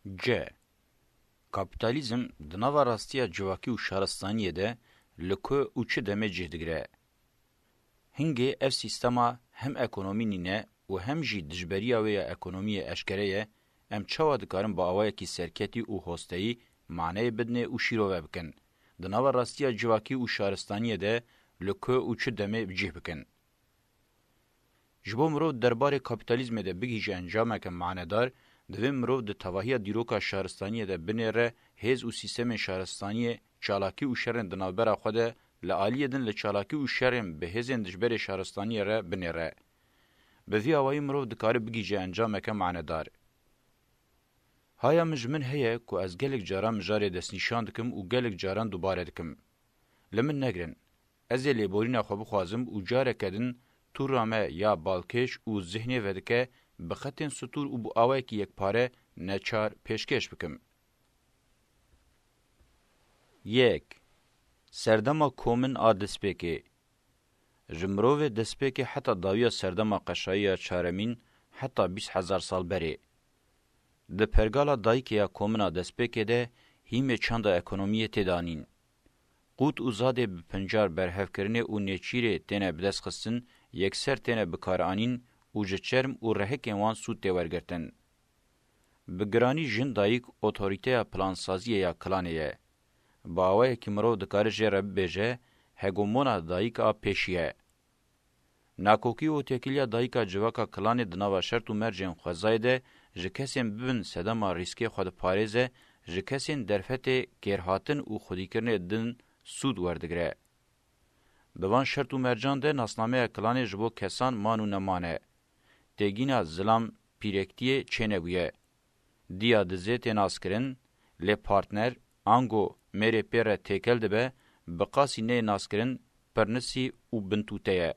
C. Kapitalizm dnava rastiya civakî û şaristaniyê de li ku û çi demê cih digire. Hingê ev sîstema hem ekonomî nîne û hem jî dijberiya wê ya ekonomiyê eşkere ye, em çawa dikarin bi awayekî serketî û hosteyî maneyê bidinê û şîrove bikin. Di nava rastiya civakî û şaristaniyê de li ku û çi demê cih bikin. Ji bo mirov derbarê kapitalizmê de bigîje encameke manedar, divê mirov di tevahiya dîroka şaristaniyê de binêre hêz û sîstemên şaristaniyê çalakî û şerên di navbera xwe de li aliyê din li çalakî û şerên bi hêzên dijberê şaristaniyê re binêre. Bi vî awayî mirov dikare bigîje encameke manedar. Haya min ji min heye ku ez gelek caran mijarê destnîşan dikim û gelek caran dubare dikim. Li min negirin. Ez ê lêborîna xwe bixwazim û careke din tûra me ya balkêş û zihnê vedike bi xetên stûr û bi awayekî yekpare neçar pêşkêş bikim. Yek. Serdema komîn a destpêkê. Ji mirovê destpêkê heta dawiya serdema qeşayî ya çaremîn heta 20,000 sal berê. Di pergala dayîkê ya komîna destpêkê de hîmê çanda ekonomiyê tê danîn. Qut û zadê bi pincar berhevkirinê û nêçîrê têne bidestxistin, yekser têne bikaranîn û ji çerm û rehekên wan sûd tê wergirtin. Bi giranî jin dayîk otorîteya plansaziyê ya klanê ye. Bi awayekî mirov dikare jê re bibêje, hegemona dayîk a pêşî ye. Nakokî û têkiliya dayîka civaka klanê di nava şert û mercên xwezayê de ji kesên bibin sedema rîskê xwe diparêze, ji kesên derfetê kêrhatin û xwedîkirinê din sûd werdigire. Di van şert û mercan de nasnameya klanê ji bo kesan man û neman e. Têgîna zilam pîrektiyê çênebûye. Diya dizê tê naskirin, lê partner, ango mêrê pê re têkel dibe, bi qasî neyê naskirin, pirnisî û bintûte ye.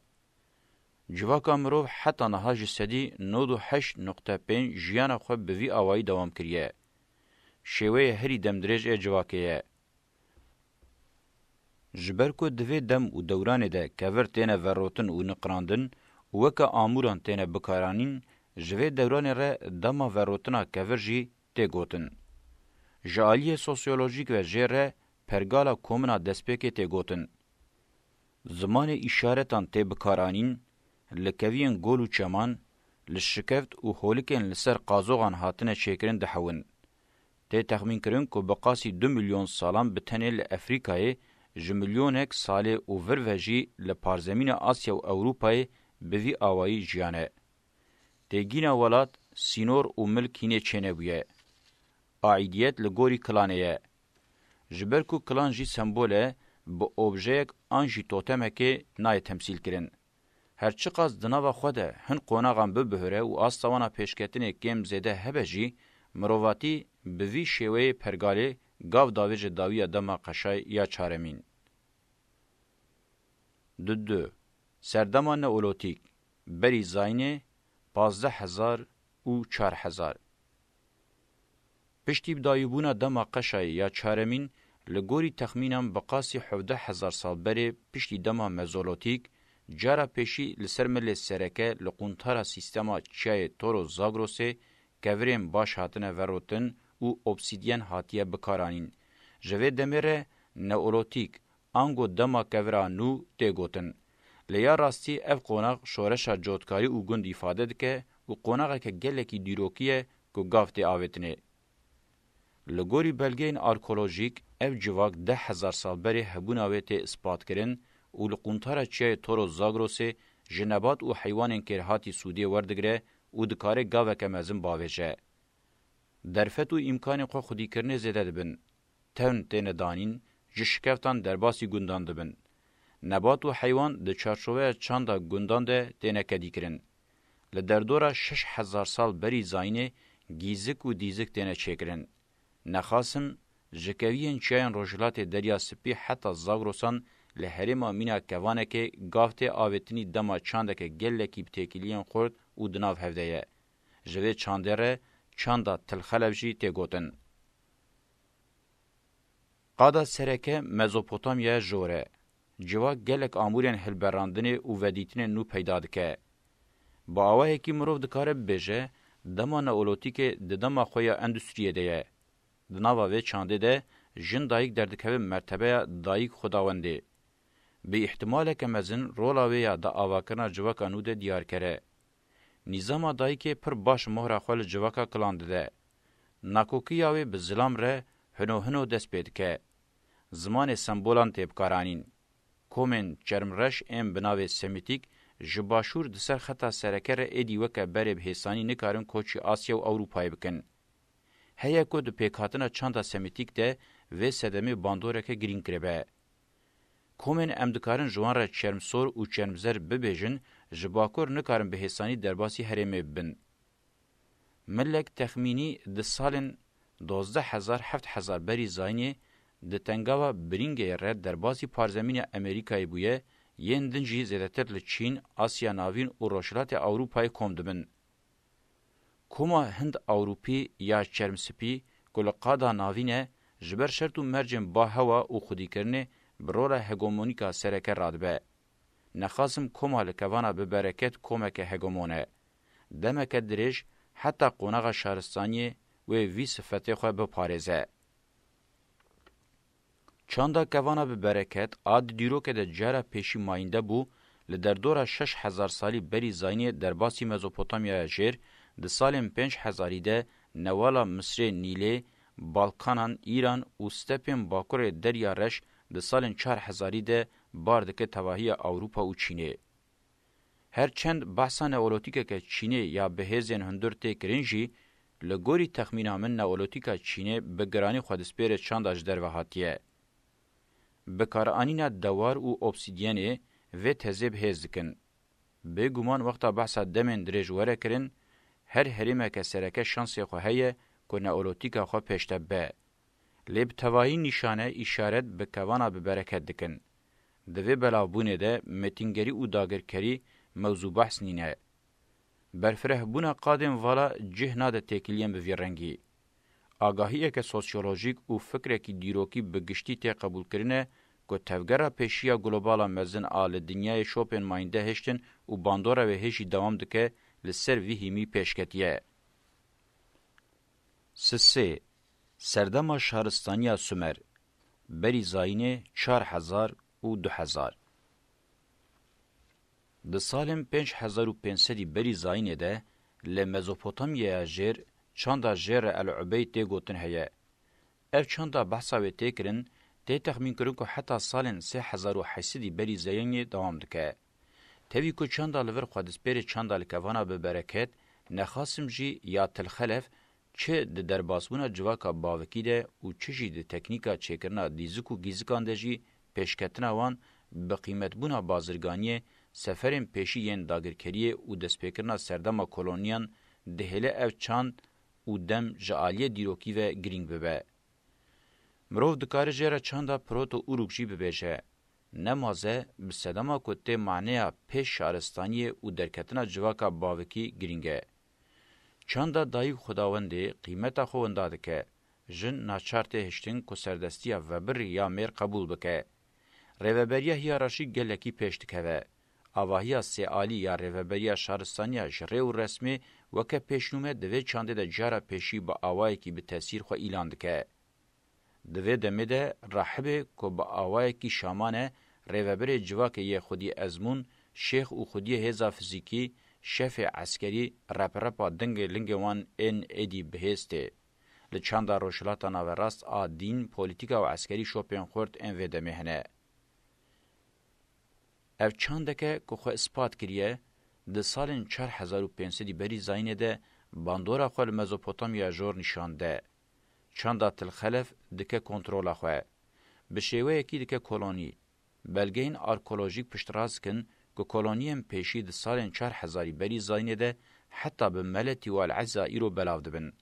Civaka mirov heta niha ji sedî 98.5 jiyana xwe bi vî awayî dewam kiriye. Şêweyê herî demdirêj ê civakê ye. Ji ber ku divê dem û dewranê de kevir têne verotin û niqirandin û weke amûran têne bikaranîn, ji vê dewranê re dema verotina kevir jî tê gotin. Ji aliyê sosyolojîk ve jê re pergala komîna destpêkê tê gotin. Zimanê îşaretan tê bikaranîn, li keviyên gol û çeman, li şikeft û holikên li ser qazoxan hatine çêkirin dihewin. Tê texmînkirin ku bi qasî 2 milyon salan bi tenê li Efrîkayê ji milyonek salê û vir ve jî li parzemîna Asya û Ewropayê bi vî awayî jiyane. Têgîna welat, sînor û milk hînê çênebûye. Aidiyet li gorî klanê ye. Ji ber ku klan jî sembol e, bi objeyek an jî totemekê nayê temsîl kirin. Her çi qas di nava xwe de hin qonaxan bibihire û astawana pêşketinê kêm zêde hebe jî, mirovatî bi vî şêweyê pergalê gav davê ji dawiya dema qeşay ya çaremîn. Du. Serdema neolotîk. Berî zaynê 15,000 û 4,000. Piştî dayîbûna dema qeşayê ya çaremîn, li gorî texmînan bi qasî 17,000 sal berê piştî dema mezolotîk, cara pêşî li ser milê sereke li quntara sîstema çiyayê Toros Zagrosê kevirên baş hatine verotin û obsidyen hatiye bikaranîn. Ji vê demê re neolotîk, ango dema kevira nû tê gotin. Li ya rastî ev qonax şoreşa cotkarî û gund îfade dike û qonaxeke gelekî dîrokî ye ku gav tê avêtinê. Li gorî belgeyên arkeolojîk ev civak 10,000 sal berê hebûna wê tê ispatkirin û li quntara çiyayê Toros Zagrosê ji nebat û heywanên kêrhatî sûdiyê werdigire û dikare gaveke mezin bavêje. Derfet û îmkanên xwe xwedîkirinê zêde dibin. Tevn têne danîn, ji şikeftan derbasî gundan dibin. Nebat û heywan di çarşoveya çanda gundan de têne kedîkirin. Li derdora 6,000 sal berî zaynê gîzik û dîzik têne çêkirin. Nexasim, ji keviyên çiyayên Rojhilatê Derya Spî heta Zagrosan li herêma mîna kevanekê gav tê avêtinî dema çandeke gelekî bi têkiliyên xurt û di nav hevde ye. Ji vê çandê re çanda Tilxelev jî tê gotin. Qada sereke Mezopotamyaya jore. Civak gelek amûrên hilberandinê û vedîtinê nû peyda dike. Bi awayekî mirov dikare bibêje, dema neolotike di dema xoya endüstriye de ye. Di nava ve çande de jin dayık derdikeve mertebeya dayık xudawendê. Bi ihtimaleke mezin rola ve ya da avakirina civaka nû de diyar kere. Nîzama dayîkê pir baş mohra xwe li civaka kilandide de. Nakokiya wê bi zilam re hino dest pê dike. Zimanê sembolan tê bikaranîn. Komên çermreş ên bi navê Semîtik ji başûr di ser xeta sereke re êdî weke berê bi hêsanî nikarin koçî Asya û Ewropayê bikin. Heye ku di pêkhatina çanda Semîtik de vê sedemê bandoreke girîng kiribe. Komên em dikarin ji wan re çermsor û çermzer bibêjin, ji bakur nikarin bi hêsanî derbasî herêmê bibin. Millek texmînî di salên 12,000-7000 berî zayînê di tengava birîngê re derbasî parzemîna Amerîkayê bûye, yên din jî zêdetir li Çîn, Asya Navîn û Rojhilatê Ewropayê kom dibin. Koma Hind Ewropî ya çermspî ku li qada navîne ji ber şert û mercên bahewa û xwedîkirinê bi rola hegemonîka sereke radibe. Nexasim koma li kevana bi bereket komeke hegemon e. Demeke dirêj heta qonağa şaristaniyê wê vî sifetê xwe biparêze. Çanda kevana bi bereket ad dîrokê de cara pêşî mayînde bû, li derdora 6000 salî berî zayînê derbasî Mezopotamyaya jêr, di salên 5000 de newala Misrê Nîlê, Balkanan, İran û stepên bakurê Derya Reş di salên 4000 de bar dike tevahiya Ewropa û Çînê. Her çend behsa neolotîkeke Çînê ya bihêzên hundir tê kirin jî, li gorî texmîna min neolotîka Çînê bi giranî xwedîspêrê çanda ji derve hatiye. Bikaranîna dewar û obsidyenê vê tezê bihêz dikin. Bêguman wexta behsa demên dirêj were kirin, her herêmeke sereke şansê xwe heye ku neolotîka xwe pêşte be. Lê bi tevahî nîşane îşaret bi kevana bi bereket dikin. Di vê belavbûnê de metîngerî û dagirkerî mewzû behs nîne. Berfirehbûna qadên vala cih nade têkiliyên bi vî rengî. Agahiyeke sosyolojîk û fikrekî dîrokî bi giştî tê qebûlkirine ku tevgera pêşiya globala mezin a li dinyayê şopên mayînde heştin û bandora wê hêjî dewam dike li ser vî hîmî pêşketiye. Sisê Serdema şaristaniya Sümer berî zayînê 4000 û 2000. Di salên 5500 berî zayînê de li Mezopotamyaya jêr çanda jêr el-Ubey tê gotin heye. Ev çanda behsa wê tê kirin, tê texmîn kirin ku heta salên 3800 berî zayînê dewam dike. Tevî ku çanda li vir xwedîspêrê çanda li kevana bi bereket, nexasim jî ya tilxelef çi di derbasbûna civaka bavekî de û çi jî di teknîka çêkirina dîzik û gîzikan de jî pêşketina wan bi qîmetbûna bazirganiyê, seferên pêşî yên dagirkeriyê û destpêkirina serdema kolonyan dihêle ev çand û dem ji aliyê dîrokî ve girîng bibe. Mirov dikare jêra çanda proto-Uruk jî bibêje. Nemaze bi sedema ku tê maneya pêş şaristaniyê û derketina civaka bavekî girîng e. Çanda dayîk xudawendê qîmeta xwe winda dike. Jin naçar tê hiştin ku serdestiya vebir ya mêr qebûl bike. Rêveberiya hiyeraşîk gelekî pêş dikeve. Avahiya sêalî ya rêveberiya şaristaniya ji rê û resmê weke pêşnûme divê çandê de cara pêşî bi awayekî bi tesîr xwe îlan dike. Divê demê de rahibê ku bi awayekî şamane rêveberê civakê yê Xwedî Ezmûn, şêx û xwediyê hêza fizîkî, şefê eskerî, reperepa dingê lingê wan ên êdî bihêz tê. Li çanda rojhilata naverast a dîn, polîtîka û eskerî şopên xurt ên vê demê hene. Ev çandeke ku xwe ispat kiriye, di salên 4500 berî zayînê de bandora xwe li Mezopotamya jor nîşande. Çanda tilxelef dike kontrola xwe. Bi şêweyekî dike kolonî. Belgeyên arkeolojîk piştrast kin ku koloniyên pêşî di salên 4000 berî zayînê de heta bi meletî wal ezza îro belav dibin.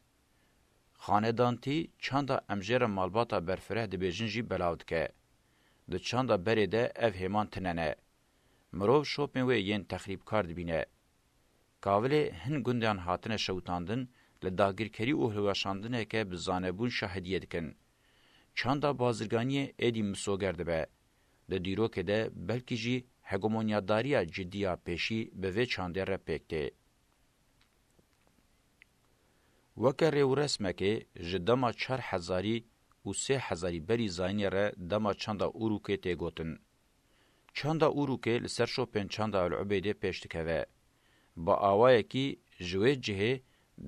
Xanedantî çanda em jêra malbata berfireh dibêjin jî belav dike. Di çanda berê de ev hêman tinene. Mirov şopên wê yên texrîbkar dibîne. Kavilê hin gundan hatine şewtandin, li dagirkerî û hilweşandineke bi zanebûn şahidiyê dikin. Çanda bazirganiyê êdî misoger dibe. Di dîrokê de belkî jî hegemonyadariya ciddiya pêşî bi vê çandê re pêk tê. وکه ریو رسمکه جدما 4000 و 3000 بری زاینی ره دما چاندا اوروکه تیگوتن. چاندا اوروکه لسر شوپن چاندا العبیده پیشتکوه. با آوائه کی جوه جهه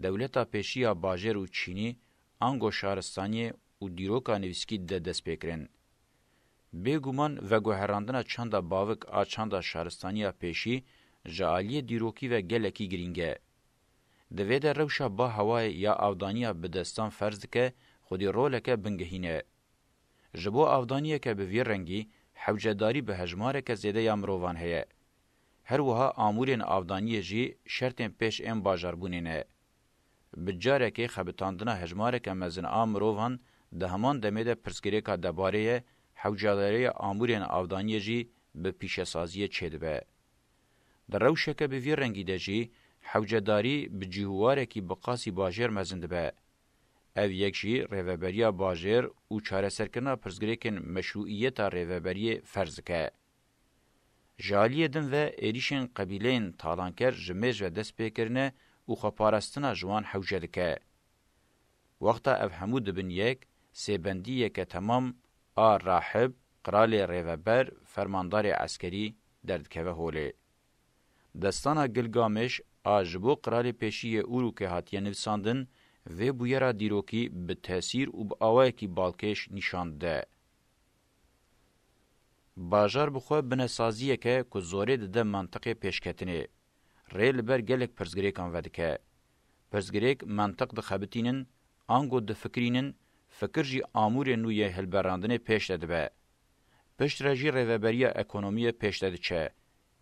دولتا پیشیا باجر و چینی انگو شهرستانی و دیروکا نویسکی ده دست پیکرن. بگومان و گوهراندنا چاندا باوک آ چاندا شهرستانی پیشی جالی دیروکی و گلکی گرینگه. دوید روشا با هوای یا آودانیا بدستان فرض که خودی رولکه بنگهینه. جبو آودانیه که به وی رنگی حوجداری به هجماره که زیده یا مروان هیه. هر وها آمورین آودانیه جی شرطین پیش این باجربونینه. بجاره که خبتاندنا هجماره که مزن آمروان ده همان دمیده پرسگری که دباره حوجداری آمورین آودانیه جی به پیش سازیه چید به. در روشه که به وی رنگی ده جی حوجداری به جیهواره که بقاسی باجر مزند به. او یک جی ریوبریا باجر و چاره سرکرنا پرزگریکن مشروعیت ریوبری فرض که. جالیه دن و ایریشن قبیلین تالانکر جمیج و دست پیکرنه و خپارستنا جوان حوجه دکه. وقتا او همو دبن یک سیبندیه که تمام راحب قرال ریوبر فرماندار عسکری دردکوه هوله. دستانا گلگامش آجبو قرال پیشی اورو که هاتیه نفساندن و بویرا دیروکی به تاثیر و با آوائه کی بالکش نشانده. باجار بخواه بنسازیه که زوره ده منطقه پیشکتنه. ریل بر گلک پرزگریکان ودکه. پرزگریک منطق ده خبتینن، آنگو ده فکرینن، فکر جی آمور نویه هلبراندنه پیش داده به. پشت رجی ریوبریا اکونومی پیش داده چه.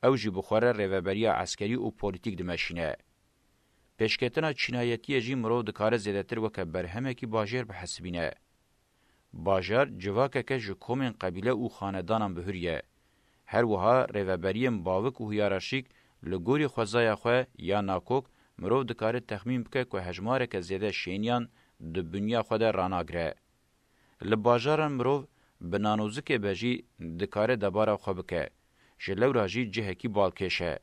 او جی بخواره ریوبریا عسکری و پولیتیک دمشینه. پیشکتنا چینایتی جی مرو دکاره زیدتر وکه برهمه کی باجر به حسبینه. باجر جواکه که جکومین قبیله او خاندانم بهریه. هر وها ریوبریم باوک و هیارشیک لگوری خوزای خواه یا ناکوک مرو دکاره تخمین بکه که هجماره که زیده شینیان ده بنیا خود راناگره. لباجارن مرو بنانوزک بجی دکاره دباره خواه بکه. جلو راجی جهکی بالکشه.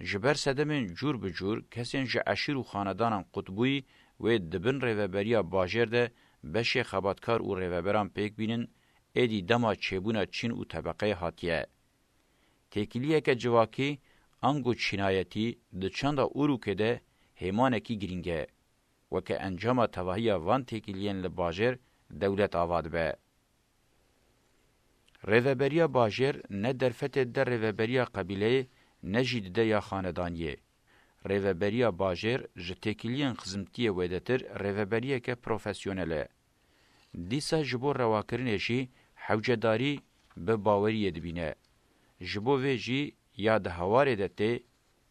جبر سدمن جور به جور کسین جه عشیر و خاندانان قطبوی و دبن ریوبریا باجر ده بشه خباتکار و ریوبران پیک بینن ایدی دما چیبونا چین و طبقه هاتیه. تکیلیه که جواکی انگو چینایتی ده چند اورو که ده هیمانه کی گرینگه و که انجام تواهی وان تکیلین لباجر دولت آواد به. ریوبریا باجر نه درفت در ریوبریا قبیله نجید ده یا خاندانیه. ریوبریا باجر جتکیلین خزمتیه ویدتر ریوبریا که پروفیسیونله. دیسا جبو رواکرنشی حوجداری به باوریه دبینه. جبو ویجی یا ده هواره دته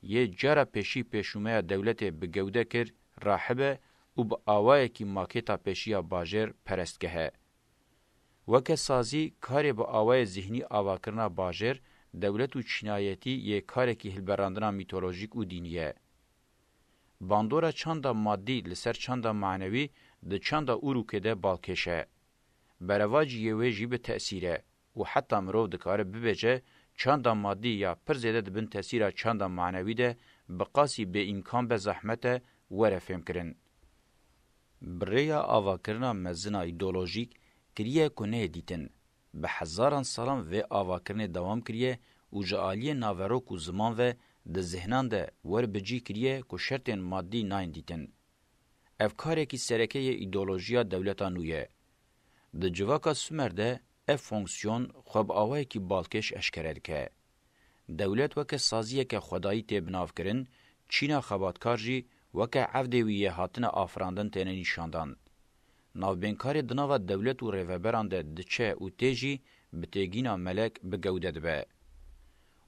یه جارا پیشی پیشومه دولت بگوده کر راحبه و با آوائه کی ماکیتا پیشیا باجر پرستگه. وکه سازی کاری با آوائه ذهنی آواکرنا باجر دولت و چینایتی یه کاری که هلبراندنا میتولوژیک و دینیه. باندورا چاندا مادی لسر چاندا معنوی ده چاندا اورو که ده بالکشه. برواجی یه ویجی به تأثیره و حتی مرو دکاره ببیجه چاندا مادی یا پر زیده ده بین تأثیره چاندا معنوی ده بقاسی به امکان به زحمت وره فهم کرن. بریا آواکرنا مزنا ایدولوژیک کریه کنه دیتن. به هزاران سالان و آواکرنه دوام کریه و جعالی ناوروک و زمان و ده ذهنان ده ور بجی کریه که شرطین مادی ناین دیتن. افکاره کی سرکه ایدولوژیا دولتا نویه. ده جواکا سومر ده اف فونکسیون خوب آوه کی بالکش اشکره که. دولت وکه سازیه که خدایی تیب ناف کرن، چینا خباتکار جی وکه عفدویه هاتن آفراندن تینه نیشاندان. ناوبینکاری دناوا دولت و ریوبران ده دچه و تیجی بتیگینا ملک بگوده به.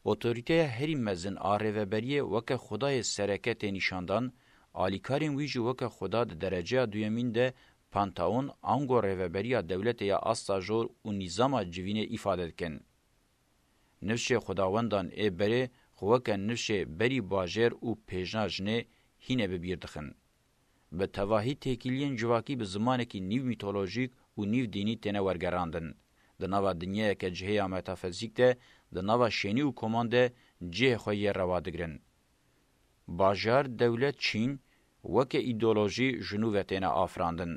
اوتوریته هری مزن ریوبریه وکه خدای سرکت نیشاندان، آلیکارین ویجی وکه خدا ده درجه دویمین ده پانتاون آنگو ریوبریا دولت یا آستا جور و نظام جوینه ایفاده کن. نفشه خداوندان ای بره خوکه نفشه بری باجر و پیجناجنه هینه ببیردخن. به تواهی تکیلین جواکی به زمانکی نیو میتولوژیک و نیو دینی تنه ورگراندن. ده نوا دنیا که جهه متافیزیک ده ده نوا شینی و کمانده جه خویی روادگرن. باجار دولت چین وکه ایدئولوژی جنوبتین آفراندن.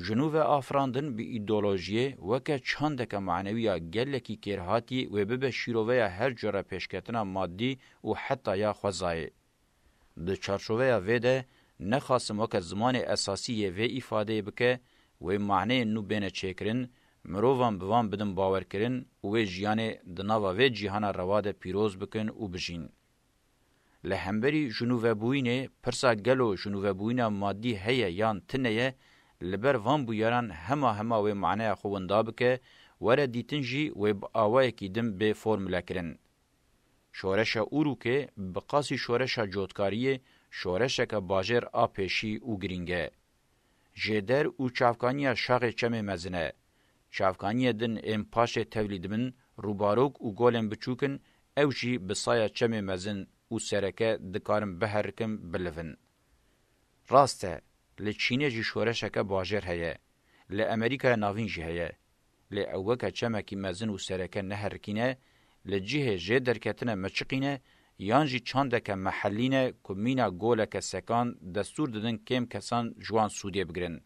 جنوب آفراندن به ایدئولوژی وکه چندک معنویه گلکی کرهاتی و به شیروه هر جره پیشکتنا مادی و حتی یا خوزای. د چارچوبه ویده نخواستم وکه زمان اساسی و ifade بکه و معنی نو بین چکرن مروان بوان بدن باور کرن و جیان دناوا و جیهان رواد پیروز بکن و بجین. لهمبری جنوب بوینه پرسا گلو جنوب بوینه مادی هیا یان تنه لبر وان بویران هما و معنی خووندا بکه وره دیتنجی و آوای کی دم به فرموله کرن. شورش اوروکه بقاسی شورش جوتکاری شورش که باجر آپیشی او گرینگه. جدر او چافکانی شاق چم مزنه. چافکانی دن ام پاش تولید من روباروک او گولن بچوکن اوجی بسایا چم مزن او سرکه دکارم بهرکم بلفن. راسته لچینه جی شورش که باجر هیه. لامریکا ناوین جی هیه. لأوکا چمکی مزن او سرکه نهرکینه لجهه جه درکتنه مچقینه یانجی چاندک محلینه کمینا گولک سکان دستور دادن کم کسان جوان سودیه بگرن.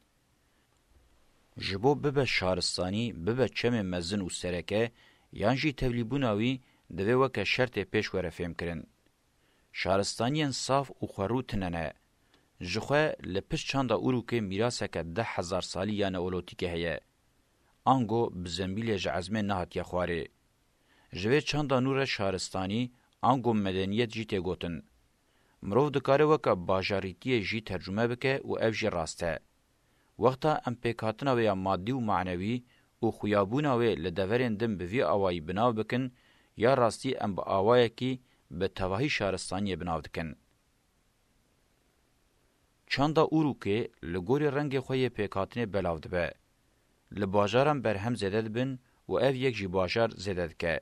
جبو ببه شارستانی ببه چم مزن و سرکه یانجی تولیبوناوی دوه وکه شرط پیش وره فهم کرن. شارستانیان صاف و خورو تننه. جخوه لپش چاندا اوروکه میراسکه 10,000 سالی یا نئولوتیکه هیه. آنگو بزنبیل جعزمه نهاتیا خواره. جوه چاندا نور شهرستانی آنگو مدنیت جی تگوتن. مروف دکاره وکا باجاریتی جی ترجمه بکه و او جی راسته. وقتا ام پیکاتنا ویا مادی و معنوی و خویابونا وی لدورین دم بوی آوائی بناو بکن یا راستی ام با آوائی کی به تواهی شهرستانی بناو دکن. چاندا اوروکه لگوری رنگ خوی پیکاتنه بلاو دبه. لباجارم برهم زدد بن و او یک جی باجار زدد که.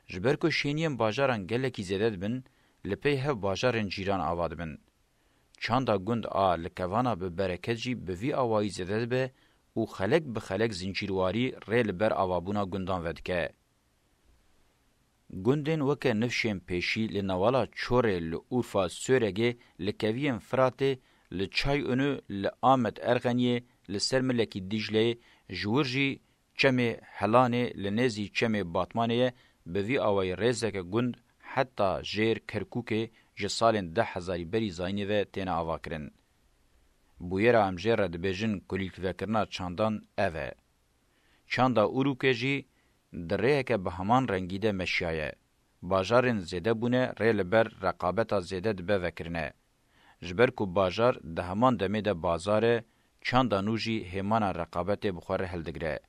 جبرکو شینیم باجاران گلکی زدد بن لپی هف باجارن جیران آواد بن. چاندا گند لکوانا به برکت جی به وی آوایی زدد به و خلق به خلق زنجیرواری ریل بر آوابونا گندان ودکه. گندن وکه نفشیم پیشی لنوالا چوره لعورفا سورگه لکویم فراته لچای اونو لآمد ارغنیه لسرملکی دیجله جورجی چمه هلانه لنزی چمه باتمانه به وی آوای ریزک گند حتی جیر کرکوکه جسالن 10,000 بری زاینه و تینا آوا کرن. بویرا ام جیر رد بیجن کلیک وکرنا چاندان اوه. چاندا اوروکه جی دره که به همان رنگیده مشیایه. باجارن زیده بونه ریل بر رقابتا زیده دبه وکرنه. جبر کو باجار ده همان دمه ده بازاره چاندا نوجی همان رقابت بخوره هلدگره.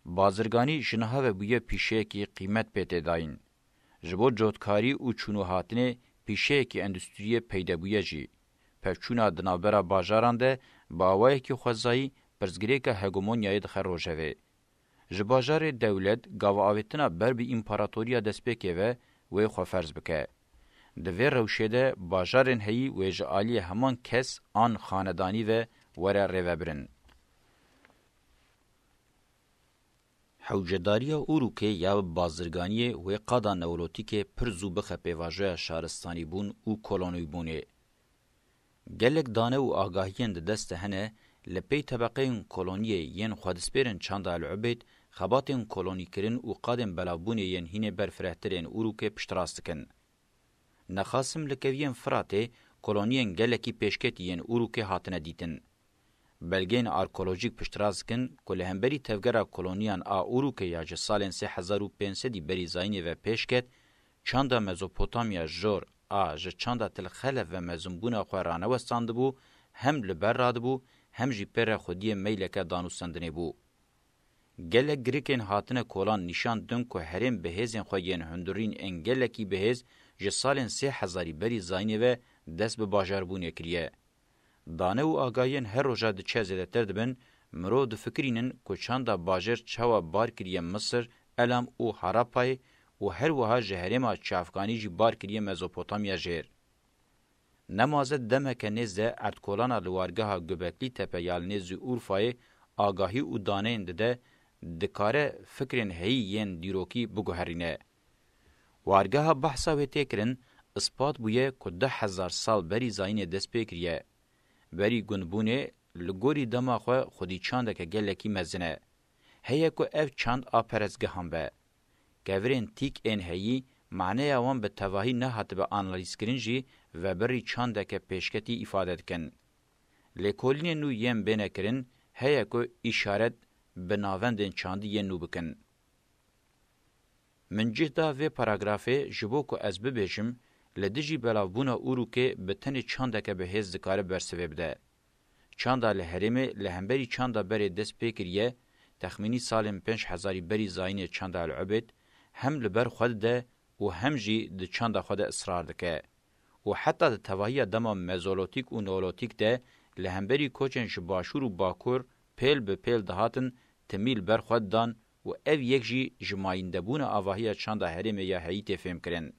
بازرگانی جنها و بویه پیشه کی قیمت پیته داین. جبو جوتکاری او چونو هاتنه پیشه کی اندستریه پیده بویه جی. پفچونا دنابرا باجاران ده باوای کی خوزایی پرزگری که هگمونیای دخه روژوه. جباجار دولت گاو آویتنا بر بی امپاراتوریا دسپیکه و خوفرز بکه. دوی روشده باجارن هی و جعالی همان کس آن خاندانی و وره روبرن. حوجداریا اوروکه یا بازرگانی و قادا نولوتیکه پر زوبخه پیواجه شهرستانی بون و کلونوی بونه. گلک دانه و آگاهین ده دست هنه لپی طبقه کلونیه ین خودسپیرن چاندا العبید خباتن کلونی کرن و قادم بلابونه ین هینه برفرهترین اوروکه پشتراستکن. نخاسم لکوین فراته کلونیین گلکی پیشکتی ین اوروکه هاتنه دیتن. بلگین آرکولوژیک پشترازکن که لهمبری تفگره کلونیان اوروکه یا جسالین 3500 بری زاینه و پیشکت چاندا مزوپوتامیا جور چاندا تلخلف و مزنبونه خوارانه وستانده بو هم لبر راده بو هم جی پر خودی میلکه دانوستندنه بو. گله گریکن هاتنه کولان نشان دن که هرم بهزین خوین هندورین انگلکی بهز جسالین 3000 بری زاینه و دست به باجاربونه کریه. دانه و آگاین هر روژا ده چه زیده تر دبن مرو ده فکرینن که چاندا باجر چوا بار کریه مصر، الام و حراپای و هر وها جهرما چافگانی جی بار کریه مزوپوتامیا جیر. نمازه دمک نزده ارتکولانا لوارگاه گبکلی تپه یال نزی اورفای آگاهی و دانه انده دکاره فکرین هی ین دیروکی بگوهرینه. وارگاه بحثا و تکرن اثبات بویه که 10,000 سال بری زاین دست پیکریه. بری گندبونه لگوری دما خودی چانده که گلکی مزنه. هیه که اف چاند آپرزگه هم به. گورین تیک این هیی معنی اوان به تواهی نه حتی به آنالیز کرنجی و بری چانده که پیشکتی افاده کن. لکولین نو یم بینه کرن هیه که اشارت به ناوندن چاندی ین نو بکن. من جهدا و پاراگرافه جبو که از ببیشم لدیجی بلاوبونا اورو که به تن چانده که به هز دکاره برسوه بده. چانده لحرمه لهمبری چانده بری دست پیکریه تخمینی سالم 5,000 بری زاین چانده العبد هم لبر خود ده و هم جی ده چانده خود اصرار دکه. و حتی ده تواهی دما مزولوتیک و نولوتیک ده لهمبری کوچن شباشور و باکور پیل به پیل دهاتن تمیل بر خود دان و او یک جی جمایندبون آواهی چانده حرمه یا حییت فهم کرن.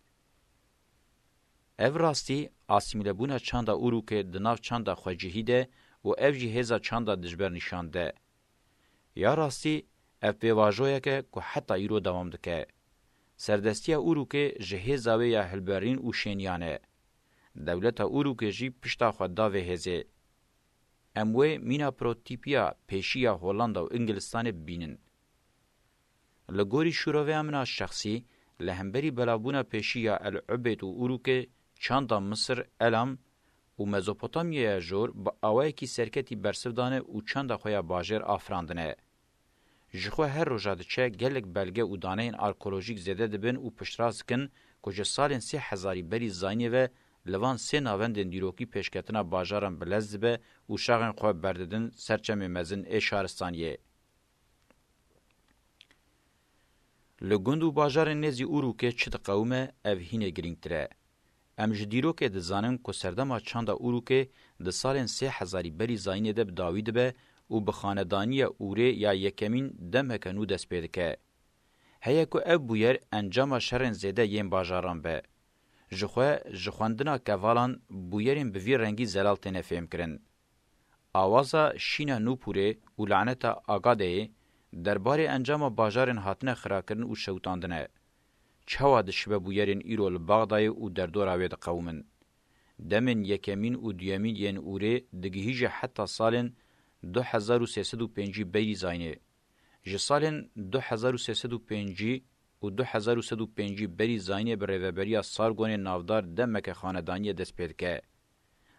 او راستی آسیمیلبون چانده اورو که دناف چانده خوجهی ده و او جی هزا چانده دجبر نشانده. یا راستی او بیواجویه که حتی ایرو دوام دکه. سردستی اورو که جهزاوی یا هلبرین و شینیانه. دولت اورو که جی پشتا خود داوه هزه. اموه مینا پروتیپیا پیشیا هولندا و انگلستان بینن. لگوری شوروی امنا شخصی لهمبری بلابونا پیشیا العبید و اورو که چاندا مصر الام و مزوپوتامیا جور با آوه کی سرکتی برسودانه و چاندا خویا باجر آفراندنه. جخو هر روزاده چه گلک بلگه و دانه این آرکولوژیک زده دبن و پشتراز کن کجا سالین 3,000 بری زاینه و لوان 3 ناوندن دیروکی پیشکتنا باجاران بلزبه و شاغن خواه برددن سرچم مزن ای شارستانیه. لگند و باجار نزی اورو که چت قومه او هینه گرینگ تره. ام جدیرو که دزانن که سردما چاندا اورو که ده سالین 3,000 بری زاینه ده بداوید به و بخاندانی اوره یا یکمین دمک نو دست پیدا که. هیا که او بویر انجام شرن زیده یم باجاران به. جخواندنا کوالان بویرین بوی رنگی زلال تنه فهم کرن. آوازا شینا نوپوره و لعنتا آگاده درباره انجام باجارن هاتنه خراکرن و شوتاندنه. چوا دشبه بویرین ایرو لباغدای و دردور آوید قومن. دمن یکمین و دیامین ین اوره دگیهیج حتی سالن 2305 بری زاینه. جسالن 2305 و 2105 بری زاینه بر ریوبریا سارگون نافدار دمک خاندانی دست پید که.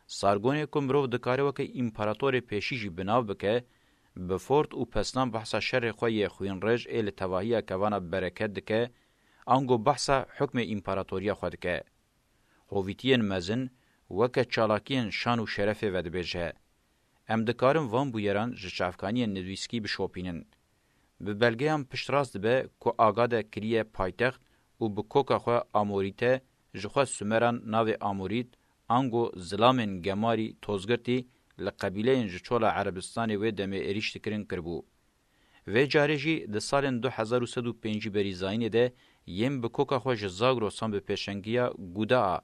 سارگون کمرو دکاره وکه امپراتور پیشیجی بناو بکه بفورت و پسنان بحثا شر خوی خوین رج ایل تواهی کوانا برکت دکه انگو بحثا حکم امپراتوریا خود که. هویتین مزن وکه چالاکین شان و شرف ودبیجه. ام دکارم وان بویران جشافکانی ندویسکی بشوپینن. به بلگه هم پشتراست به که آگاده کریه پایتخت و به کوکا خواه آموریته جخواه سومران ناو آمورید انگو زلامن گماری توزگرتی لقبیله انج چولا عربستانی و دمه اریشت کرن کربو. و جارجی ده سال 2105 بری زاینه ده یم به کوکا خواه جزاگ روسان به پیشنگیا گودا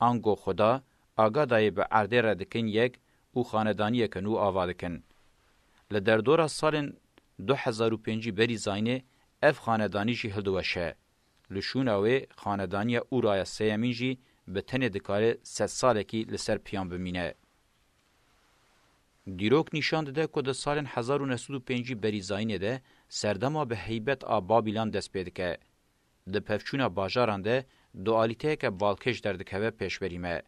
انگو خدا آگادای به عرده ردکن یک او خاندانی کنو آوادکن. لدردورا سال 2005 بری زاینه اف خاندانی جی هلدوشه. لشوناوی خاندانی او رای سیمین جی به تن دکاره 3 سالکی لسر پیان بمینه. دیروک نشان ده که ده سال 1905 بری زاینه ده سردما به هیبت آبابیلان دست پیده که. ده پفچونا باجاران ده دوالیته که بالکش دردکوه پیش بریمه.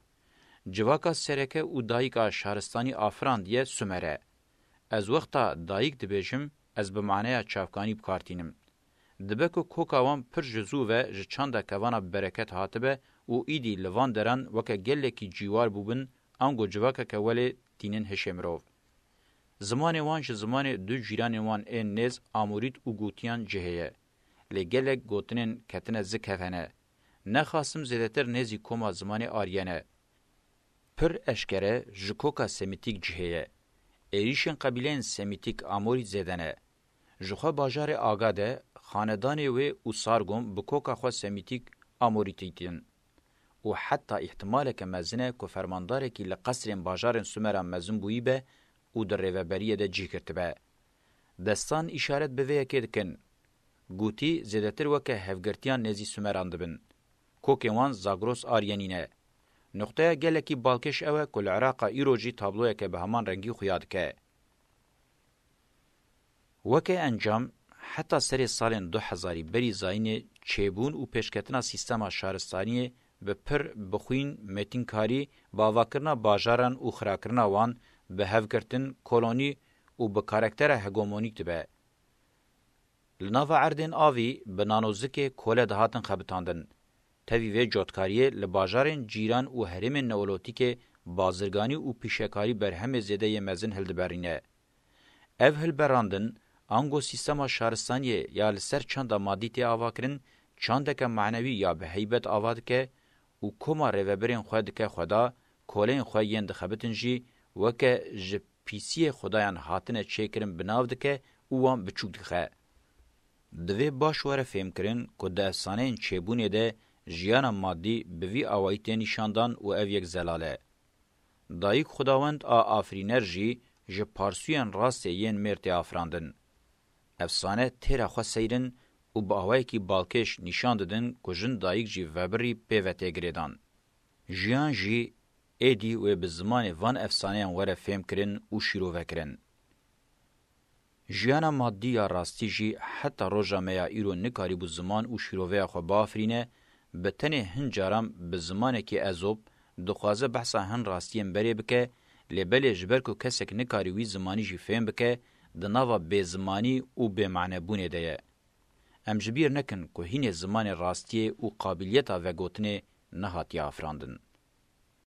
جواکا سرکه و دایکا شهرستانی آفراندیه سومره. از وقتا دایک دبیجم از به معنی چافکانی بکارتینم. دبکو کوکاوان پر جزو و جچانده کوانا برکت هاتبه و ایدی لوان درن وکه گله کی جیوار بوبن انگو جواکا که ولی تینن هشمروف. زمان وانش زمان دو جیران وان این نز آمورید و گوتیان جهیه. لگله گوتنن کتنه زکفنه. نخواستم زیدتر نزی کوما زمان آریانه. پر اشکره جکوکا سمیتیک جهیه. ایریشن قبیلین سمیتیک آموری زیدنه. جخوا باجار آگاده خاندانی و سارگوم بکوکا خوا سمیتیک آموریتیتین. و حتی احتمال که مزنه که فرمانداره که لقصر باجار سومران مزن بویی به او در ریوبریه ده جی کرتبه. دستان اشارت به ویه که دکن. گوتی زیدتر وکه هفگرتیان نزی سومران دبن. کوکوان زاگروس آرینینه. نقطه گلکی بالکش اوه کل عراق ایروجی تابلوه که به همان رنگی خویاد که. وکه انجام حتی سری سال 2000 بری زاین چیبون و پیشکتنا سیستما شهرستانی به پر بخوین متینکاری باواکرنا باجاران و خراکرنا وان به هفگرتن کلونی و به کارکتر هگومونیک دبه. لناوا عردین آوی به نانوزک کوله دهاتن خبتاندن. تاوی و جوتکاریه لباجارن جیران و هرم نولوتیک بازرگانی و پیشکاری بر همه زیده مزن هلدبرینه. او هلبراندن انگو سیستما شهرستانی یا لسر چند مادیتی آواکرن چندک معنوی یا به حیبت آواد که و کما روبرین خود که خدا کولین خواه یند خبتن جی وکه جپیسی خدایان هاتنه چیکرن بناو دکه اوان بچوک دخه. دوی باشواره فهم کرن که ده افسانه این چیبونه ده جیان مادی بوی آوائیتی نشاندان و او یک زلاله. دایک خداوند آفرینر جی جپارسویان راست ین مرتی آفراندن. افسانه تیرا خواه سیرن و با آوائی که بالکش نشان دادن که جن دایک جی وبری پیوته گریدان. جیان جی ایدی و به زمان وان افسانه وره فهم کرن و شیرو وکرن. جیان مادی یا راستی جی حتی روژا میا ایرو نکاری بو زمان و شیروه خو بافرینه به تنه هنجارم به زمانه که ازوب دخوازه بحثا هن راستیم بری بکه لبل جبر کو کسک نکاری وی زمانی جی فهم بکه دناوا به زمانی و به معنی بونه ده. ام جبیر نکن که هین زمان راستی و قابلیتا و گوتنه نهاتی آفراندن.